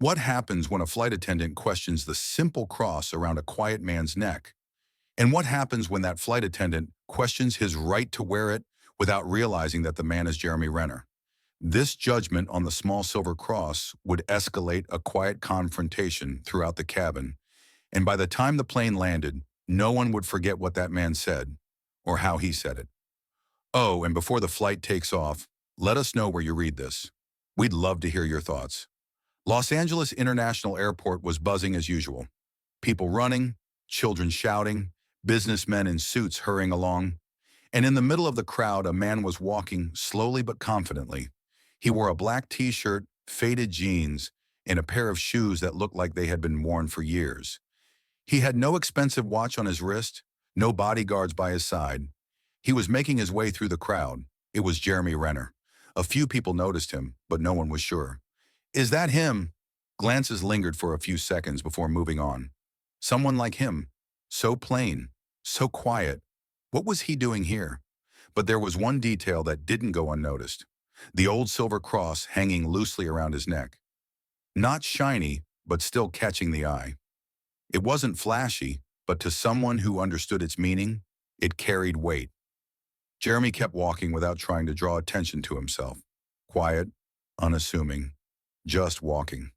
What happens when a flight attendant questions the simple cross around a quiet man's neck? And what happens when that flight attendant questions his right to wear it without realizing that the man is Jeremy Renner? This judgment on the small silver cross would escalate a quiet confrontation throughout the cabin, and by the time the plane landed, no one would forget what that man said or how he said it. Oh, and before the flight takes off, let us know where you read this. We'd love to hear your thoughts. Los Angeles International Airport was buzzing as usual. People running, children shouting, businessmen in suits hurrying along. And in the middle of the crowd, a man was walking slowly but confidently. He wore a black t-shirt, faded jeans, and a pair of shoes that looked like they had been worn for years. He had no expensive watch on his wrist, no bodyguards by his side. He was making his way through the crowd. It was Jeremy Renner. A few people noticed him, but no one was sure. Is that him? Glances lingered for a few seconds before moving on. Someone like him. So plain, so quiet. What was he doing here? But there was one detail that didn't go unnoticed. The old silver cross hanging loosely around his neck. Not shiny, but still catching the eye. It wasn't flashy, but to someone who understood its meaning, it carried weight. Jeremy kept walking without trying to draw attention to himself. Quiet, unassuming, just walking.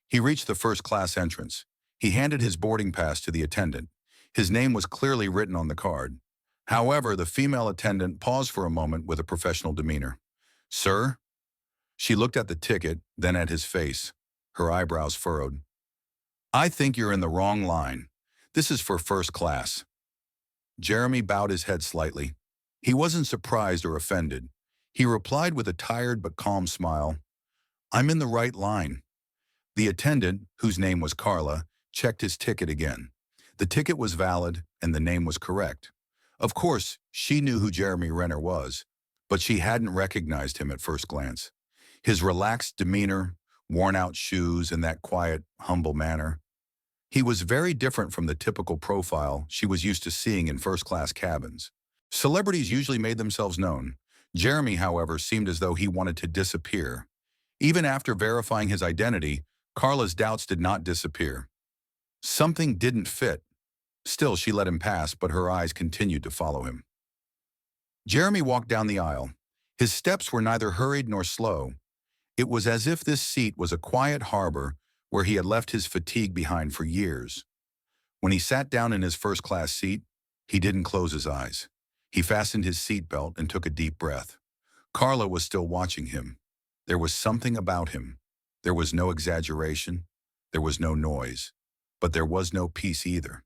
He reached the first-class entrance. He handed his boarding pass to the attendant. His name was clearly written on the card. However, the female attendant paused for a moment with a professional demeanor. "Sir?" She looked at the ticket, then at his face. Her eyebrows furrowed. "I think you're in the wrong line. This is for first class." Jeremy bowed his head slightly. He wasn't surprised or offended. He replied with a tired but calm smile, "I'm in the right line." The attendant, whose name was Carla, checked his ticket again. The ticket was valid and the name was correct. Of course, she knew who Jeremy Renner was, but she hadn't recognized him at first glance. His relaxed demeanor, worn-out shoes, and that quiet, humble manner. He was very different from the typical profile she was used to seeing in first-class cabins. Celebrities usually made themselves known. Jeremy, however, seemed as though he wanted to disappear. Even after verifying his identity, Carla's doubts did not disappear. Something didn't fit. Still, she let him pass, but her eyes continued to follow him. Jeremy walked down the aisle. His steps were neither hurried nor slow. It was as if this seat was a quiet harbor where he had left his fatigue behind for years. When he sat down in his first-class seat, he didn't close his eyes. He fastened his seatbelt and took a deep breath. Carla was still watching him. There was something about him. There was no exaggeration. There was no noise. But there was no peace either.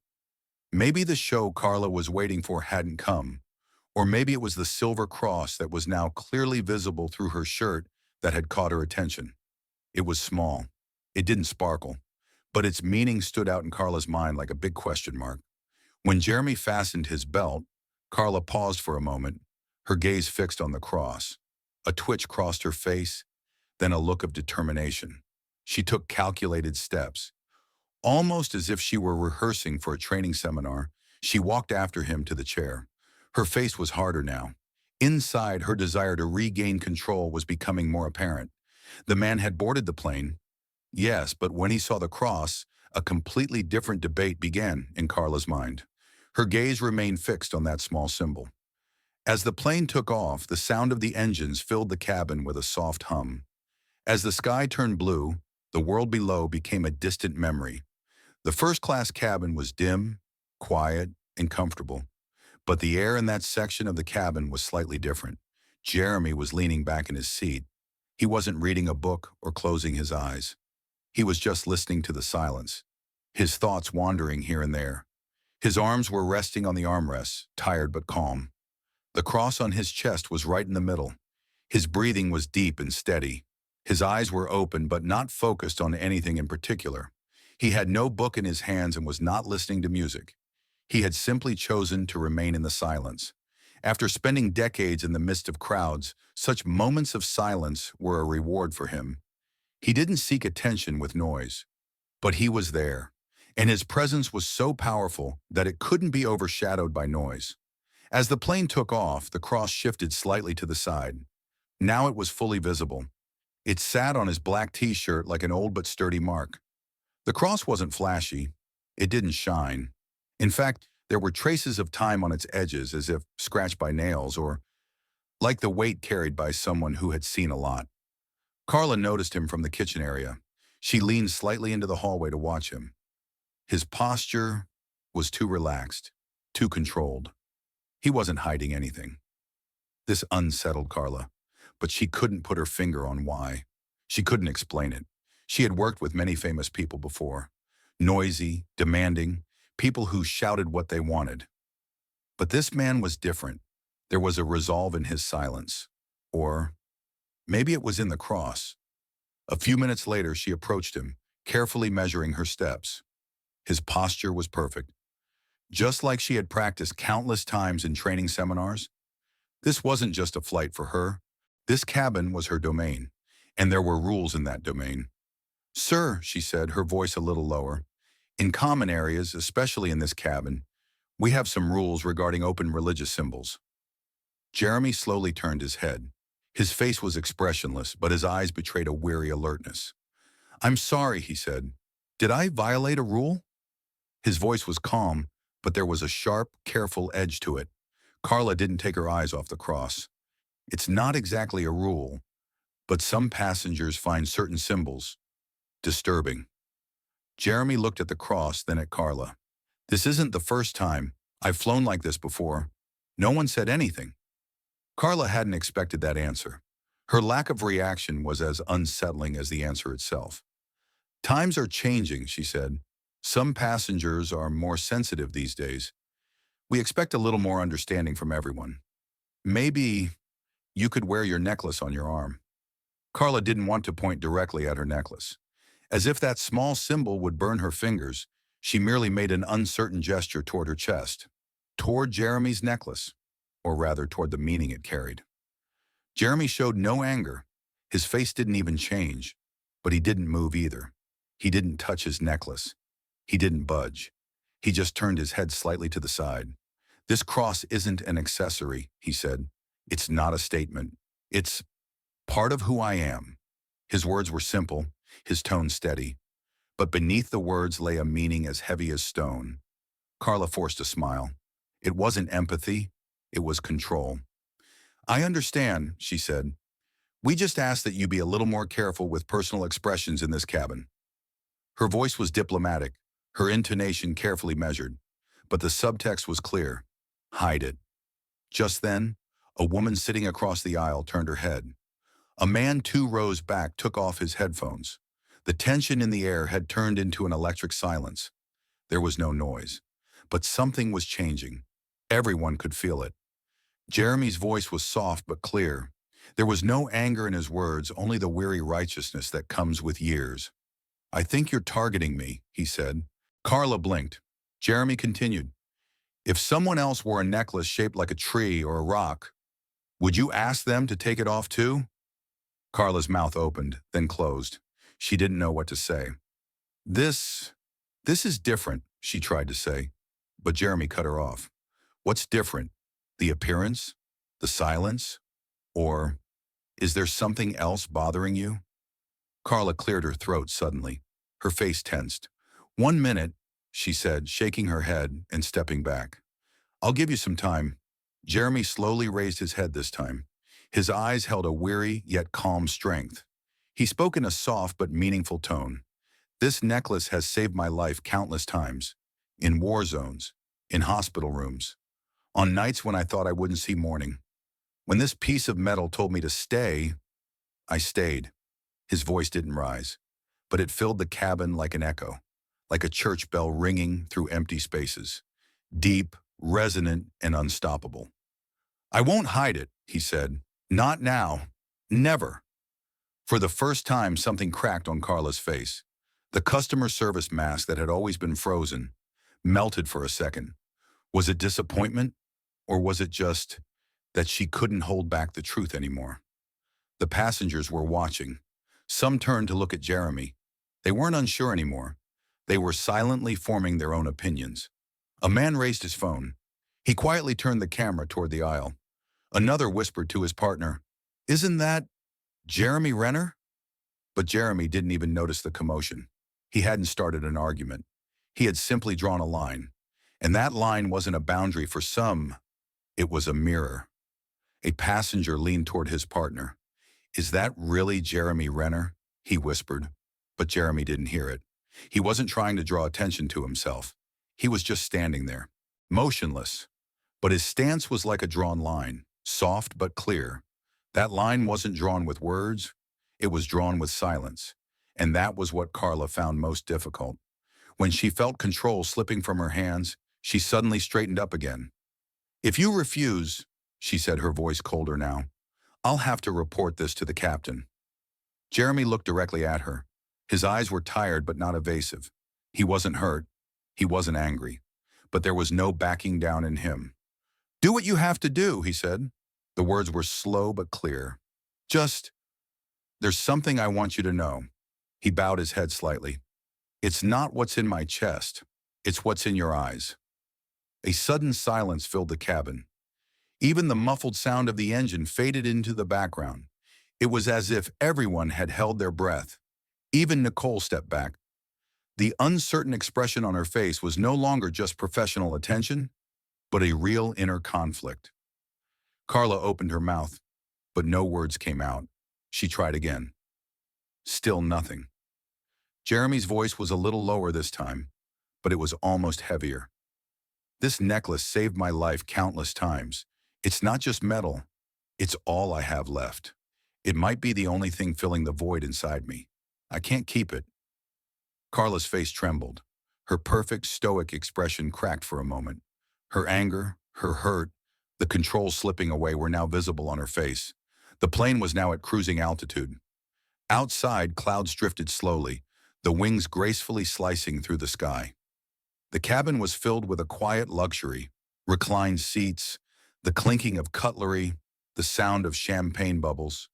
Maybe the show Carla was waiting for hadn't come. Or maybe it was the silver cross that was now clearly visible through her shirt that had caught her attention. It was small. It didn't sparkle. But its meaning stood out in Carla's mind like a big question mark. When Jeremy fastened his belt, Carla paused for a moment, her gaze fixed on the cross. A twitch crossed her face, then a look of determination. She took calculated steps. Almost as if she were rehearsing for a training seminar, she walked after him to the chair. Her face was harder now. Inside, her desire to regain control was becoming more apparent. The man had boarded the plane. Yes, but when he saw the cross, a completely different debate began in Carla's mind. Her gaze remained fixed on that small symbol. As the plane took off, the sound of the engines filled the cabin with a soft hum. As the sky turned blue, the world below became a distant memory. The first-class cabin was dim, quiet, and comfortable. But the air in that section of the cabin was slightly different. Jeremy was leaning back in his seat. He wasn't reading a book or closing his eyes. He was just listening to the silence, his thoughts wandering here and there. His arms were resting on the armrests, tired but calm. The cross on his chest was right in the middle. His breathing was deep and steady. His eyes were open but not focused on anything in particular. He had no book in his hands and was not listening to music. He had simply chosen to remain in the silence. After spending decades in the midst of crowds, such moments of silence were a reward for him. He didn't seek attention with noise, but he was there, and his presence was so powerful that it couldn't be overshadowed by noise. As the plane took off, the cross shifted slightly to the side. Now it was fully visible. It sat on his black t-shirt like an old but sturdy mark. The cross wasn't flashy. It didn't shine. In fact, there were traces of time on its edges as if scratched by nails or like the weight carried by someone who had seen a lot. Carla noticed him from the kitchen area. She leaned slightly into the hallway to watch him. His posture was too relaxed, too controlled. He wasn't hiding anything. This unsettled Carla, but she couldn't put her finger on why. She couldn't explain it. She had worked with many famous people before. Noisy, demanding, people who shouted what they wanted. But this man was different. There was a resolve in his silence. Or maybe it was in the cross. A few minutes later, she approached him, carefully measuring her steps. His posture was perfect. Just like she had practiced countless times in training seminars, this wasn't just a flight for her. This cabin was her domain, and there were rules in that domain. "Sir," she said, her voice a little lower, "in common areas, especially in this cabin, we have some rules regarding open religious symbols." Jeremy slowly turned his head. His face was expressionless, but his eyes betrayed a weary alertness. "I'm sorry," he said. "Did I violate a rule?" His voice was calm, but there was a sharp, careful edge to it. Carla didn't take her eyes off the cross. "It's not exactly a rule, but some passengers find certain symbols disturbing." Jeremy looked at the cross, then at Carla. "This isn't the first time. I've flown like this before. No one said anything." Carla hadn't expected that answer. Her lack of reaction was as unsettling as the answer itself. "Times are changing," she said. "Some passengers are more sensitive these days. We expect a little more understanding from everyone. Maybe you could wear your necklace on your arm." Carla didn't want to point directly at her necklace. As if that small symbol would burn her fingers, she merely made an uncertain gesture toward her chest, toward Jeremy's necklace, or rather toward the meaning it carried. Jeremy showed no anger. His face didn't even change, but he didn't move either. He didn't touch his necklace. He didn't budge. He just turned his head slightly to the side. "This cross isn't an accessory," he said. "It's not a statement. It's part of who I am." His words were simple, his tone steady. But beneath the words lay a meaning as heavy as stone. Carla forced a smile. It wasn't empathy, it was control. "I understand," she said. "We just ask that you be a little more careful with personal expressions in this cabin." Her voice was diplomatic, her intonation carefully measured, but the subtext was clear. Hide it. Just then, a woman sitting across the aisle turned her head. A man 2 rows back took off his headphones. The tension in the air had turned into an electric silence. There was no noise, but something was changing. Everyone could feel it. Jeremy's voice was soft but clear. There was no anger in his words, only the weary righteousness that comes with years. "I think you're targeting me," he said. Carla blinked. Jeremy continued. "If someone else wore a necklace shaped like a tree or a rock, would you ask them to take it off too?" Carla's mouth opened, then closed. She didn't know what to say. This is different," she tried to say, but Jeremy cut her off. "What's different? The appearance? The silence? Or is there something else bothering you?" Carla cleared her throat suddenly. Her face tensed. "1 minute," she said, shaking her head and stepping back. "I'll give you some time." Jeremy slowly raised his head this time. His eyes held a weary yet calm strength. He spoke in a soft but meaningful tone. "This necklace has saved my life countless times. In war zones, in hospital rooms, on nights when I thought I wouldn't see morning. When this piece of metal told me to stay, I stayed." His voice didn't rise, but it filled the cabin like an echo, like a church bell ringing through empty spaces. Deep, resonant, and unstoppable. "I won't hide it," he said. "Not now. Never." For the first time, something cracked on Carla's face. The customer service mask that had always been frozen melted for a second. Was it disappointment, or was it just that she couldn't hold back the truth anymore? The passengers were watching. Some turned to look at Jeremy. They weren't unsure anymore. They were silently forming their own opinions. A man raised his phone. He quietly turned the camera toward the aisle. Another whispered to his partner, "Isn't that Jeremy Renner?" But Jeremy didn't even notice the commotion. He hadn't started an argument. He had simply drawn a line. And that line wasn't a boundary for some, it was a mirror. A passenger leaned toward his partner. "Is that really Jeremy Renner?" he whispered. But Jeremy didn't hear it. He wasn't trying to draw attention to himself. He was just standing there, motionless. But his stance was like a drawn line, soft but clear. That line wasn't drawn with words, it was drawn with silence. And that was what Carla found most difficult. When she felt control slipping from her hands, she suddenly straightened up again. "If you refuse," she said, her voice colder now, "I'll have to report this to the captain." Jeremy looked directly at her. His eyes were tired but not evasive. He wasn't hurt. He wasn't angry. But there was no backing down in him. "Do what you have to do," he said. The words were slow but clear. "Just, there's something I want you to know." He bowed his head slightly. "It's not what's in my chest. It's what's in your eyes." A sudden silence filled the cabin. Even the muffled sound of the engine faded into the background. It was as if everyone had held their breath. Even Nicole stepped back. The uncertain expression on her face was no longer just professional attention, but a real inner conflict. Carla opened her mouth, but no words came out. She tried again. Still nothing. Jeremy's voice was a little lower this time, but it was almost heavier. "This necklace saved my life countless times. It's not just metal. It's all I have left. It might be the only thing filling the void inside me. I can't keep it." Carla's face trembled. Her perfect stoic expression cracked for a moment. Her anger, her hurt, the control slipping away were now visible on her face. The plane was now at cruising altitude. Outside, clouds drifted slowly, the wings gracefully slicing through the sky. The cabin was filled with a quiet luxury, reclined seats, the clinking of cutlery, the sound of champagne bubbles.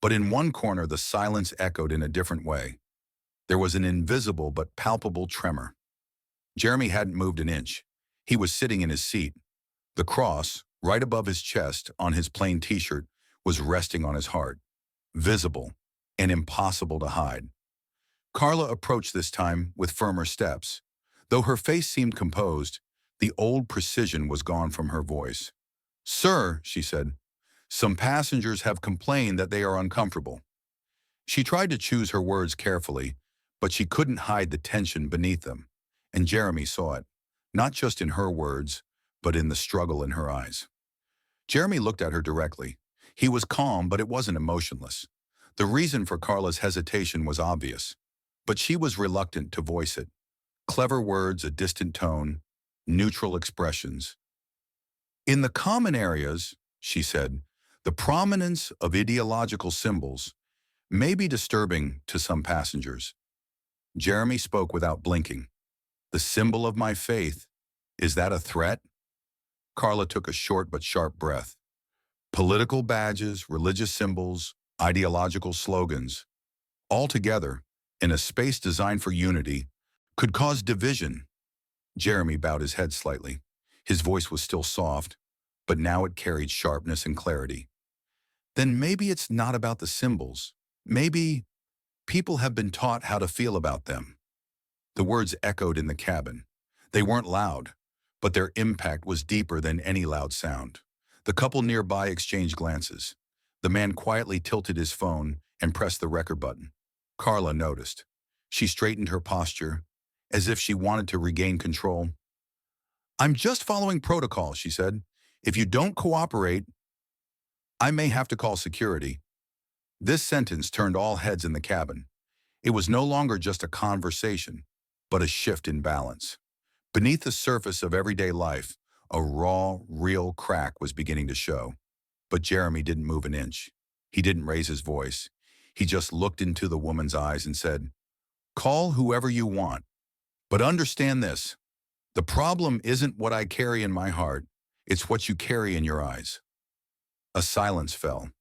But in one corner, the silence echoed in a different way. There was an invisible but palpable tremor. Jeremy hadn't moved an inch. He was sitting in his seat. The cross, right above his chest on his plain t-shirt, was resting on his heart, visible and impossible to hide. Carla approached this time with firmer steps. Though her face seemed composed, the old precision was gone from her voice. "Sir," she said, "some passengers have complained that they are uncomfortable." She tried to choose her words carefully, but she couldn't hide the tension beneath them. And Jeremy saw it, not just in her words, but in the struggle in her eyes. Jeremy looked at her directly. He was calm, but it wasn't emotionless. The reason for Carla's hesitation was obvious, but she was reluctant to voice it. Clever words, a distant tone, neutral expressions. "In the common areas," she said, "the prominence of ideological symbols may be disturbing to some passengers." Jeremy spoke without blinking. "The symbol of my faith, is that a threat?" Carla took a short but sharp breath. "Political badges, religious symbols, ideological slogans, all together, in a space designed for unity, could cause division." Jeremy bowed his head slightly. His voice was still soft, but now it carried sharpness and clarity. "Then maybe it's not about the symbols. Maybe people have been taught how to feel about them." The words echoed in the cabin. They weren't loud, but their impact was deeper than any loud sound. The couple nearby exchanged glances. The man quietly tilted his phone and pressed the record button. Carla noticed. She straightened her posture, as if she wanted to regain control. "I'm just following protocol," she said. "If you don't cooperate, I may have to call security." This sentence turned all heads in the cabin. It was no longer just a conversation, but a shift in balance. Beneath the surface of everyday life, a raw, real crack was beginning to show. But Jeremy didn't move an inch. He didn't raise his voice. He just looked into the woman's eyes and said, "Call whoever you want. But understand this, the problem isn't what I carry in my heart, it's what you carry in your eyes." A silence fell.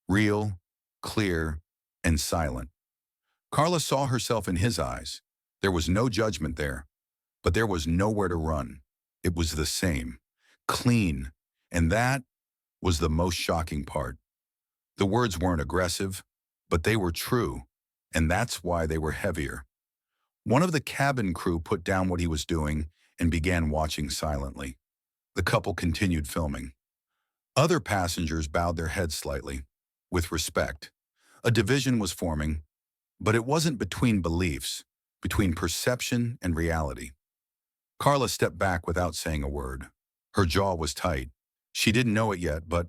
Real, clear, and silent. Carla saw herself in his eyes. There was no judgment there, but there was nowhere to run. It was the same, clean, and that was the most shocking part. The words weren't aggressive, but they were true. and that's why they were heavier. One of the cabin crew put down what he was doing and began watching silently. The couple continued filming. Other passengers bowed their heads slightly, with respect. A division was forming, but it wasn't between beliefs, between perception and reality. Carla stepped back without saying a word. Her jaw was tight. She didn't know it yet, but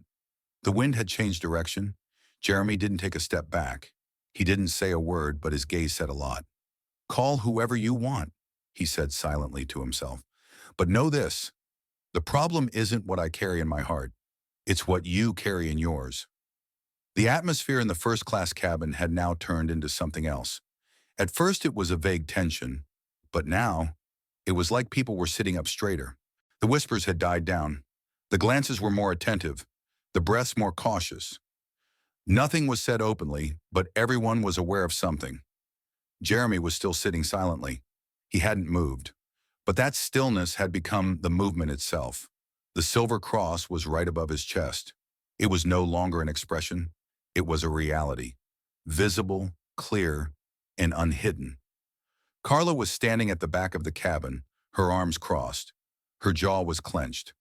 the wind had changed direction. Jeremy didn't take a step back. He didn't say a word, but his gaze said a lot. "Call whoever you want," he said silently to himself. "But know this, the problem isn't what I carry in my heart. It's what you carry in yours." The atmosphere in the first-class cabin had now turned into something else. At first it was a vague tension, but now it was like people were sitting up straighter. The whispers had died down. The glances were more attentive, the breaths more cautious. Nothing was said openly, but everyone was aware of something. Jeremy was still sitting silently. He hadn't moved. But that stillness had become the movement itself. The silver cross was right above his chest. It was no longer an expression. It was a reality. Visible, clear, and unhidden. Carla was standing at the back of the cabin, her arms crossed. Her jaw was clenched.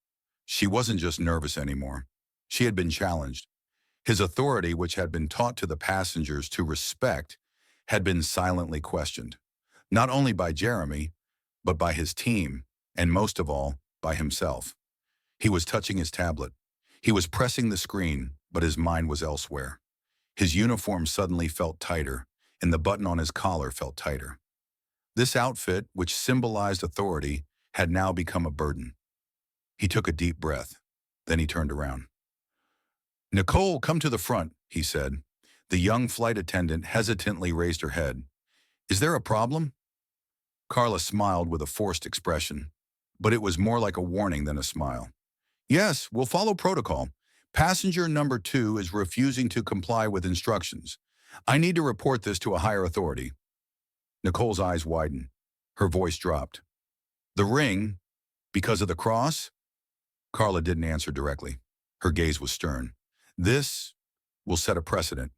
She wasn't just nervous anymore. She had been challenged. His authority, which had been taught to the passengers to respect, had been silently questioned. Not only by Jeremy, but by his team, and most of all, by himself. He was touching his tablet. He was pressing the screen, but his mind was elsewhere. His uniform suddenly felt tighter, and the button on his collar felt tighter. This outfit, which symbolized authority, had now become a burden. He took a deep breath. Then he turned around. "Nicole, come to the front," he said. The young flight attendant hesitantly raised her head. "Is there a problem?" Carla smiled with a forced expression, but it was more like a warning than a smile. "Yes, we'll follow protocol. Passenger number 2 is refusing to comply with instructions. I need to report this to a higher authority." Nicole's eyes widened. Her voice dropped. "The ring, because of the cross?" Carla didn't answer directly. Her gaze was stern. "This will set a precedent."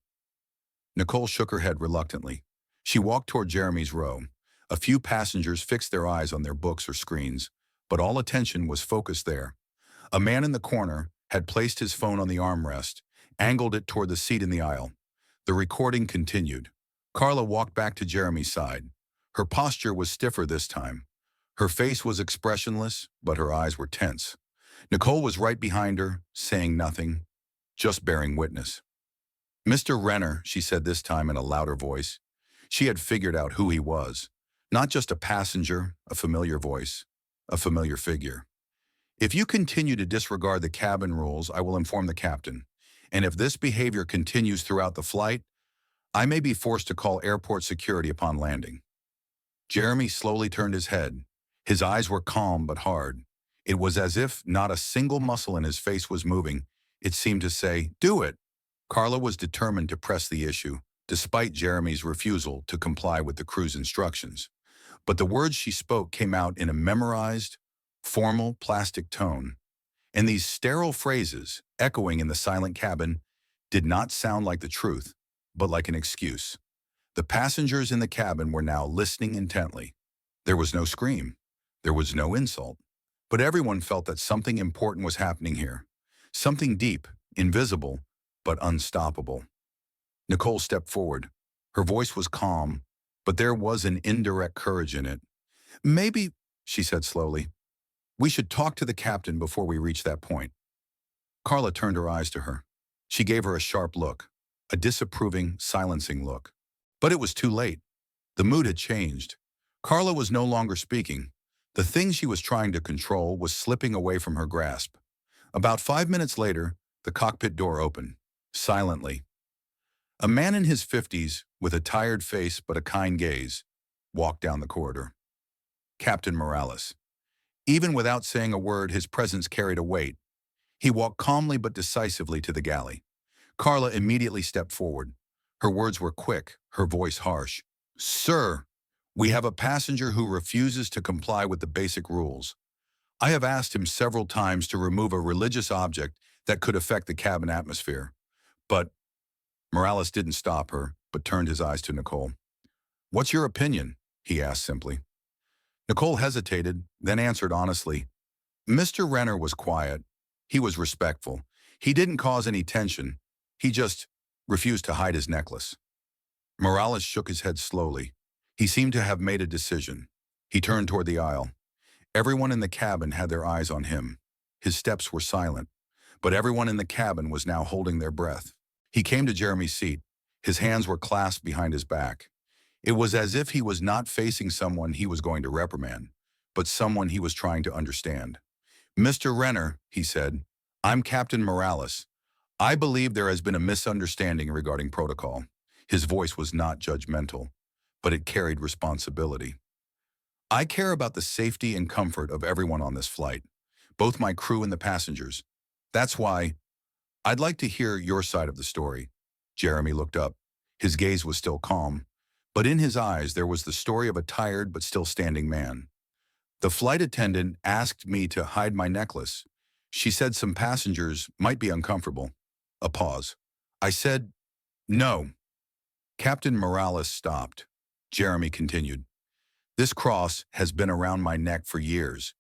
Nicole shook her head reluctantly. She walked toward Jeremy's row. A few passengers fixed their eyes on their books or screens, but all attention was focused there. A man in the corner had placed his phone on the armrest, angled it toward the seat in the aisle. The recording continued. Carla walked back to Jeremy's side. Her posture was stiffer this time. Her face was expressionless, but her eyes were tense. Nicole was right behind her, saying nothing, just bearing witness. "Mr. Renner," she said this time in a louder voice. She had figured out who he was. Not just a passenger, a familiar voice, a familiar figure. "If you continue to disregard the cabin rules, I will inform the captain. And if this behavior continues throughout the flight, I may be forced to call airport security upon landing." Jeremy slowly turned his head. His eyes were calm but hard. It was as if not a single muscle in his face was moving. It seemed to say, "Do it." Carla was determined to press the issue, despite Jeremy's refusal to comply with the crew's instructions. But the words she spoke came out in a memorized, formal, plastic tone. And these sterile phrases, echoing in the silent cabin, did not sound like the truth, but like an excuse. The passengers in the cabin were now listening intently. There was no scream. There was no insult. But everyone felt that something important was happening here. Something deep, invisible, but unstoppable. Nicole stepped forward. Her voice was calm, but there was an indirect courage in it. "Maybe," she said slowly, "we should talk to the captain before we reach that point." Carla turned her eyes to her. She gave her a sharp look, a disapproving, silencing look. But it was too late. The mood had changed. Carla was no longer speaking. The thing she was trying to control was slipping away from her grasp. About 5 minutes later, the cockpit door opened, silently. A man in his 50s, with a tired face but a kind gaze, walked down the corridor. Captain Morales. Even without saying a word, his presence carried a weight. He walked calmly but decisively to the galley. Carla immediately stepped forward. Her words were quick, her voice harsh. "Sir, we have a passenger who refuses to comply with the basic rules. I have asked him several times to remove a religious object that could affect the cabin atmosphere. But," Morales didn't stop her. but turned his eyes to Nicole. "What's your opinion?" he asked simply. Nicole hesitated, then answered honestly. Mr. Renner was quiet. He was respectful. He didn't cause any tension. He just refused to hide his necklace. Morales shook his head slowly. He seemed to have made a decision. He turned toward the aisle. Everyone in the cabin had their eyes on him. His steps were silent, but everyone in the cabin was now holding their breath. He came to Jeremy's seat. His hands were clasped behind his back. It was as if he was not facing someone he was going to reprimand, but someone he was trying to understand. "Mr. Renner," he said, "I'm Captain Morales. I believe there has been a misunderstanding regarding protocol." His voice was not judgmental, but it carried responsibility. "I care about the safety and comfort of everyone on this flight, both my crew and the passengers. That's why I'd like to hear your side of the story." Jeremy looked up. His gaze was still calm, but in his eyes there was the story of a tired but still standing man. "The flight attendant asked me to hide my necklace. She said some passengers might be uncomfortable." A pause. "I said, no." Captain Morales stopped. Jeremy continued. "This cross has been around my neck for years.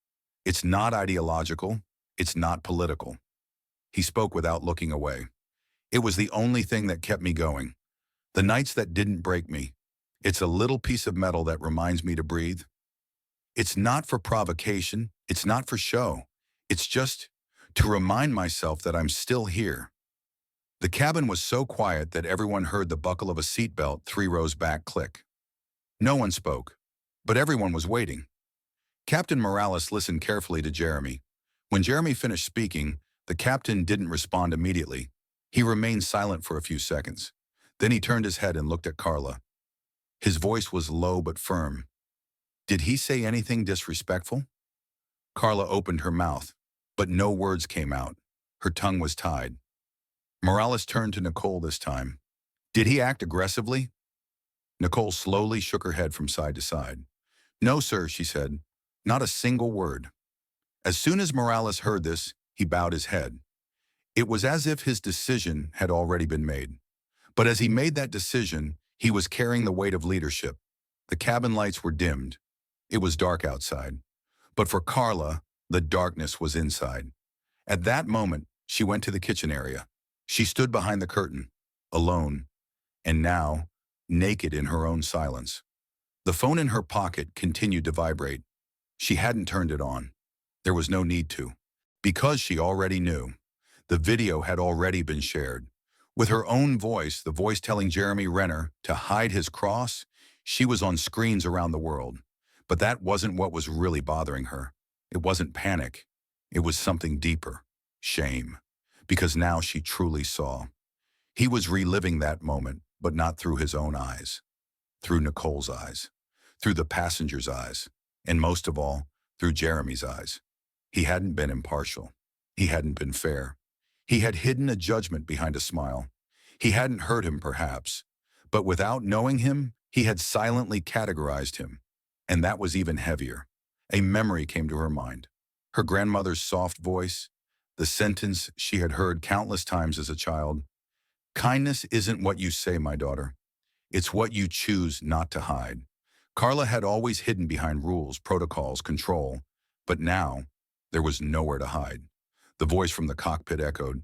It's not ideological. It's not political." He spoke without looking away. "It was the only thing that kept me going. The nights that didn't break me. It's a little piece of metal that reminds me to breathe. It's not for provocation. It's not for show. It's just to remind myself that I'm still here." The cabin was so quiet that everyone heard the buckle of a seatbelt 3 rows back click. No one spoke, but everyone was waiting. Captain Morales listened carefully to Jeremy. When Jeremy finished speaking, the captain didn't respond immediately. He remained silent for a few seconds. Then he turned his head and looked at Carla. His voice was low but firm. "Did he say anything disrespectful?" Carla opened her mouth, but no words came out. Her tongue was tied. Morales turned to Nicole this time. "Did he act aggressively?" Nicole slowly shook her head from side to side. "No, sir," she said. "Not a single word." As soon as Morales heard this, he bowed his head. It was as if his decision had already been made. But as he made that decision, he was carrying the weight of leadership. The cabin lights were dimmed. It was dark outside. But for Carla, the darkness was inside. At that moment, she went to the kitchen area. She stood behind the curtain, alone, and now, naked in her own silence. The phone in her pocket continued to vibrate. She hadn't turned it on. There was no need to, because she already knew. The video had already been shared. With her own voice, the voice telling Jeremy Renner to hide his cross, she was on screens around the world. But that wasn't what was really bothering her. It wasn't panic. It was something deeper, shame. Because now she truly saw. He was reliving that moment, but not through his own eyes. Through Nicole's eyes. Through the passenger's eyes. And most of all, through Jeremy's eyes. He hadn't been impartial. He hadn't been fair. He had hidden a judgment behind a smile. He hadn't hurt him, perhaps. But without knowing him, he had silently categorized him. And that was even heavier. A memory came to her mind. Her grandmother's soft voice, the sentence she had heard countless times as a child. "Kindness isn't what you say, my daughter. It's what you choose not to hide." Carla had always hidden behind rules, protocols, control. But now, there was nowhere to hide. The voice from the cockpit echoed,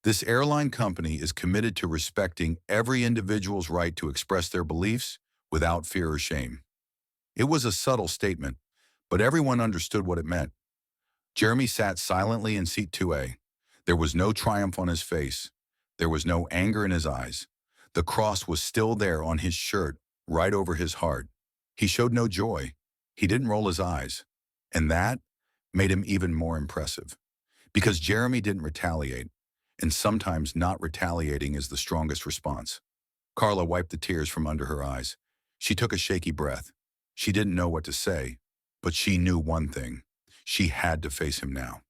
"This airline company is committed to respecting every individual's right to express their beliefs without fear or shame." It was a subtle statement, but everyone understood what it meant. Jeremy sat silently in seat 2A. There was no triumph on his face. There was no anger in his eyes. The cross was still there on his shirt, right over his heart. He showed no joy. He didn't roll his eyes. And that made him even more impressive. Because Jeremy didn't retaliate, and sometimes not retaliating is the strongest response. Carla wiped the tears from under her eyes. She took a shaky breath. She didn't know what to say, but she knew one thing. She had to face him now.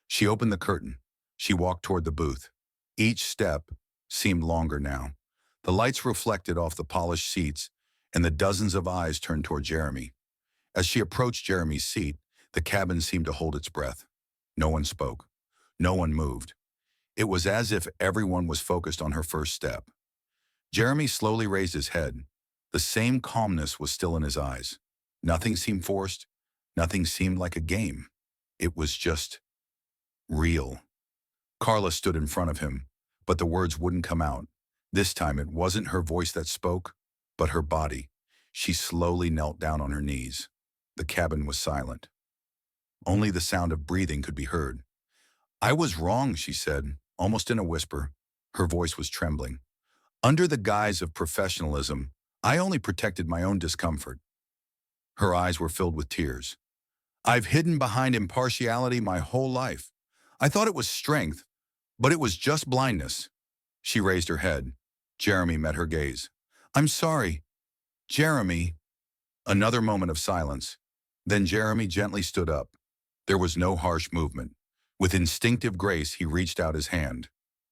She opened the curtain. She walked toward the booth. Each step seemed longer now. The lights reflected off the polished seats, and the dozens of eyes turned toward Jeremy. As she approached Jeremy's seat, the cabin seemed to hold its breath. No one spoke. No one moved. It was as if everyone was focused on her first step. Jeremy slowly raised his head. The same calmness was still in his eyes. Nothing seemed forced. Nothing seemed like a game. It was just real. Carla stood in front of him, but the words wouldn't come out. This time it wasn't her voice that spoke, but her body. She slowly knelt down on her knees. The cabin was silent. Only the sound of breathing could be heard. "I was wrong," she said, almost in a whisper. Her voice was trembling. "Under the guise of professionalism, I only protected my own discomfort." Her eyes were filled with tears. "I've hidden behind impartiality my whole life. I thought it was strength, but it was just blindness." She raised her head. Jeremy met her gaze. "I'm sorry, Jeremy." Another moment of silence. Then Jeremy gently stood up. There was no harsh movement. With instinctive grace, he reached out his hand.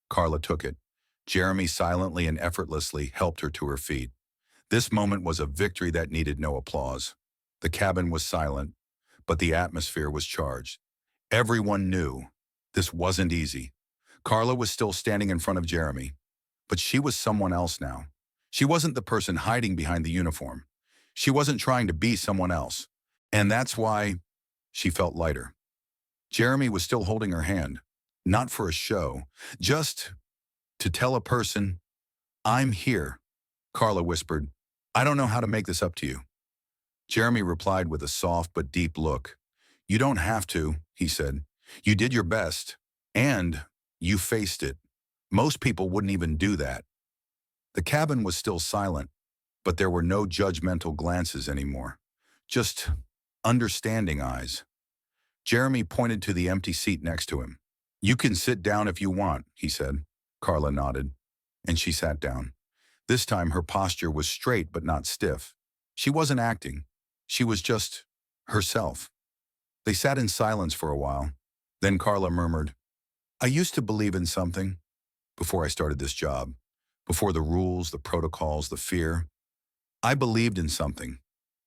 Carla took it. Jeremy silently and effortlessly helped her to her feet. This moment was a victory that needed no applause. The cabin was silent, but the atmosphere was charged. Everyone knew this wasn't easy. Carla was still standing in front of Jeremy, but she was someone else now. She wasn't the person hiding behind the uniform. She wasn't trying to be someone else. And that's why she felt lighter. Jeremy was still holding her hand, not for a show, just to tell a person, "I'm here." Carla whispered, "I don't know how to make this up to you." Jeremy replied with a soft but deep look. "You don't have to," he said. "You did your best, and you faced it. Most people wouldn't even do that." The cabin was still silent, but there were no judgmental glances anymore, just understanding eyes. Jeremy pointed to the empty seat next to him. "You can sit down if you want," he said. Carla nodded, and she sat down. This time her posture was straight but not stiff. She wasn't acting. She was just herself. They sat in silence for a while. Then Carla murmured, "I used to believe in something before I started this job, before the rules, the protocols, the fear. I believed in something."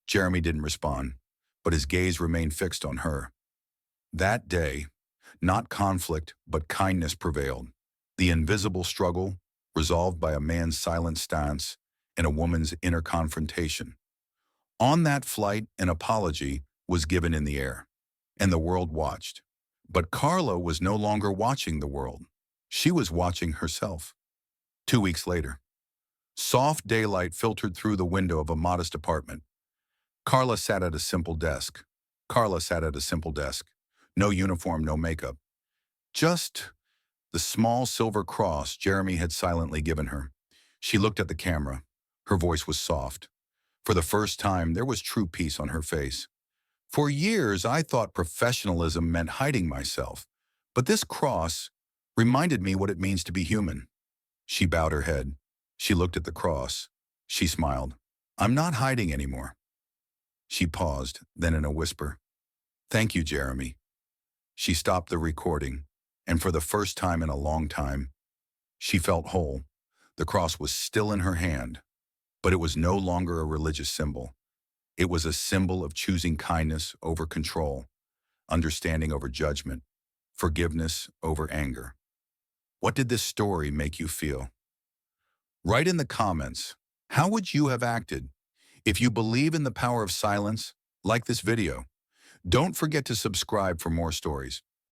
Jeremy didn't respond, but his gaze remained fixed on her. That day, not conflict, but kindness prevailed. The invisible struggle, resolved by a man's silent stance and a woman's inner confrontation. On that flight, an apology was given in the air, and the world watched. But Carla was no longer watching the world. She was watching herself. 2 weeks later, soft daylight filtered through the window of a modest apartment. Carla sat at a simple desk. Carla sat at a simple desk. No uniform, no makeup. Just the small silver cross Jeremy had silently given her. She looked at the camera. Her voice was soft. For the first time, there was true peace on her face. "For years, I thought professionalism meant hiding myself, but this cross reminded me what it means to be human." She bowed her head. She looked at the cross. She smiled. "I'm not hiding anymore." She paused, then in a whisper, "Thank you, Jeremy." She stopped the recording, and for the first time in a long time, she felt whole. The cross was still in her hand, but it was no longer a religious symbol. It was a symbol of choosing kindness over control, understanding over judgment, forgiveness over anger. What did this story make you feel? Write in the comments, how would you have acted? If you believe in the power of silence, like this video. Don't forget to subscribe for more stories.